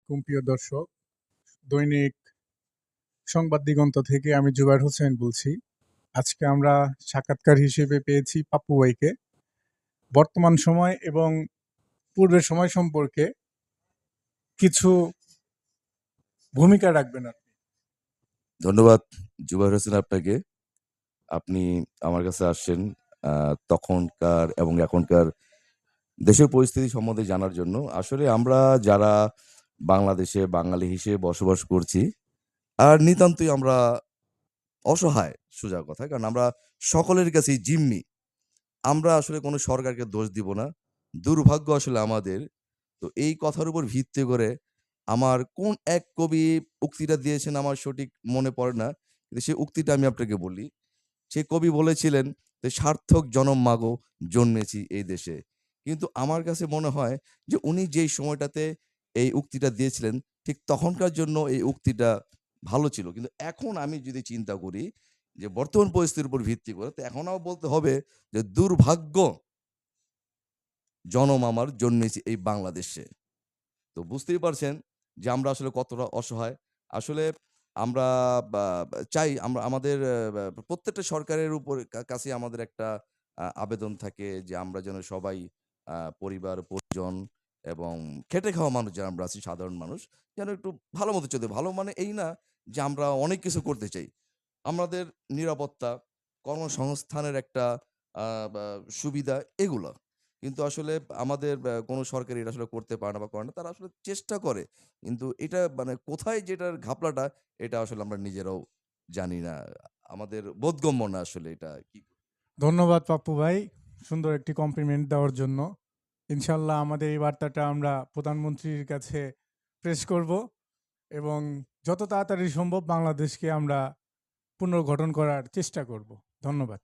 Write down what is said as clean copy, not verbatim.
আলাইকুম প্রিয় দর্শক। দৈনিক সংবাদ দিগন্ত থেকে আমি জুবায়ের হোসেন বলছি। আজকে আমরা সাক্ষাৎকার হিসেবে পেয়েছি পাপ্পু ভাইকে। বর্তমান সময় এবং পূর্বের সময় সম্পর্কে কিছু ভূমিকা রাখবেন আপনি। ধন্যবাদ জুবাইর হোসেন আপনাকে। আপনি আমার কাছে আসছেন তখনকার এবং এখনকার দেশের পরিস্থিতি সম্বন্ধে জানার জন্য। আসলে আমরা যারা বাংলাদেশে বাঙালি হিসেবে বসবাস করছি, আর নিতান্তই আমরা অসহায় সোজা কথা। কারণ আমরা সকলের কাছেই জিম্মি। আমরা আসলে কোনো সরকারকে দোষ দিব না। দুর্ভাগ্য আসলে আমাদের। তো এই কথার উপর ভিত্তি করে আমার কোন এক কবি উক্তিটা দিয়েছেন আমার সঠিক মনে পড়ে না। কিন্তু সেই উক্তিটা আমি আপনাকে বলি। সেই কবি বলেছিলেন যে, "সার্থক জনম মাগো জন্মেছি এই দেশে।" কিন্তু আমার কাছে মনে হয় যে উনি যেই সময়টাতে এই উক্তিটা দিয়েছিলেন, ঠিক তখনকার জন্য এই উক্তিটা ভালো ছিল। কিন্তু এখন আমি যদি চিন্তা করি যে বর্তমান পরিস্থিতির উপর ভিত্তি করে, তো এখন আমার বলতে হবে যে দুর্ভাগ্য জনম আমার জন্মেছি এই বাংলাদেশে। তো বুঝতেই পারছেন যে আমরা আসলে কতটা অসহায়। আসলে আমরা বা বা চাই আমরা আমাদের প্রত্যেকটা সরকারের উপর কাছেই আমাদের একটা আবেদন থাকে যে আমরা যেন সবাই পরিবার, পরিজন এবং খেটে খাওয়া মানুষ যারা আমরা আছি সাধারণ মানুষ, যেন একটু ভালোমতো চলতে ভালো মানে এই না যে আমরা অনেক কিছু করতে চাই। আমাদের নিরাপত্তা, কর্মসংস্থানের একটা আ বা সুবিধা এগুলা। কিন্তু আসলে আমাদের কোনো সরকার এটা আসলে করতে পারে না বা করে না। তারা আসলে চেষ্টা করে। কিন্তু এটা মানে কোথায় যেটার ঘাপলাটা এটা আসলে আমরা নিজেরাও জানি না। আমাদের বোধগম্য না আসলে এটা কি। ধন্যবাদ পাপ্পু ভাই, সুন্দর একটি কমপ্লিমেন্ট দেওয়ার জন্য। ইনশাল্লাহ আমাদের এই বার্তাটা আমরা প্রধানমন্ত্রীর কাছে প্রেস করব এবং যত তাড়াতাড়ি সম্ভব বাংলাদেশকে আমরা পুনর্গঠন করার চেষ্টা করব। ধন্যবাদ।